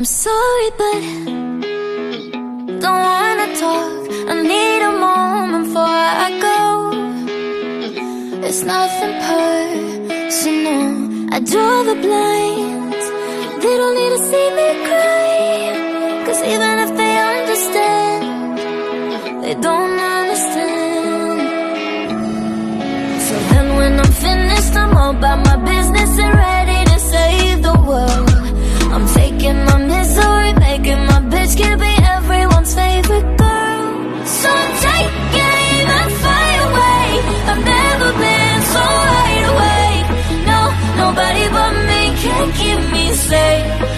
I'm sorry, but don't wanna talk. I need a moment before I go. It's nothing personal. I draw the blinds. They don't need to see me cry, 'cause even if they understand, they don't understand. So then when I'm finished, I'm all about my business and ready to save the world. I'm taking my misery, making my bitch can be everyone's favorite girl. So I'm taking that fire away. I've never been so wide awake. No, nobody but me can keep me safe.